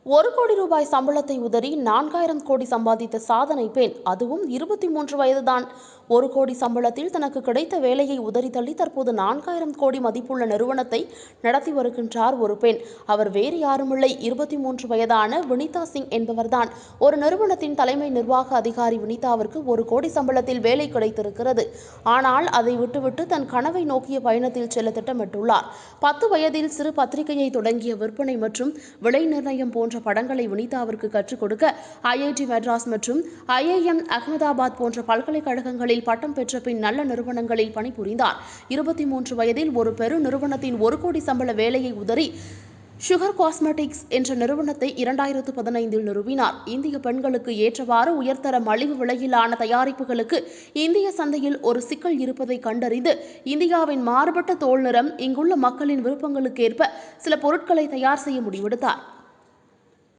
ரூபாய் சம்பளத்தை உதறி 4000 கோடி சம்பாதித்த சாதனை பெண். அதுவும் 23 வயதுதான். 1 கோடி சம்பளத்தில் தனக்கு கிடைத்த வேலையை உதறி தள்ளி தற்போது 4000 கோடி மதிப்புள்ள நிறுவனத்தை நடத்தி வருகின்றார் ஒரு பெண். அவர் வேறு யாருமில்லை, 23 வயதான வினிதா சிங் என்பவர்தான். ஒரு நிறுவனத்தின் தலைமை நிர்வாக அதிகாரி வினிதாவிற்கு 1 கோடி சம்பளத்தில் வேலை கிடைத்திருக்கிறது. ஆனால் அதை விட்டுவிட்டு தன் கனவை நோக்கிய பயணத்தில் செல்ல திட்டமிட்டுள்ளார். 10 வயதில் சிறு பத்திரிகையை தொடங்கிய விற்பனை மற்றும் விலை நிர்ணயம் போன்ற படங்களை வினிதாவிற்கு கற்றுக் கொடுக்க IIT மெட்ராஸ் மற்றும் IIM அகமதாபாத் போன்ற பல்கலைக்கழகங்களில் பட்டம் பெற்ற பின் நல்ல நிறுவனங்களில் பணிபுரிந்தார். 23 வயதில் ஒரு பெரு நிறுவனத்தின் 1 கோடி சம்பள வேலையை உதறி சுகர் காஸ்மெட்டிக்ஸ் என்ற நிறுவனத்தை 2015 நிறுவினார். இந்திய பெண்களுக்கு ஏற்றவாறு உயர்தர மலிவு விலையிலான தயாரிப்புகளுக்கு இந்திய சந்தையில் ஒரு சிக்கல் இருப்பதை கண்டறிந்து இந்தியாவின் மாறுபட்ட தோல் நிறம், இங்குள்ள மக்களின் விருப்பங்களுக்கேற்ப சில பொருட்களை தயார் செய்ய முடிவெடுத்தார்.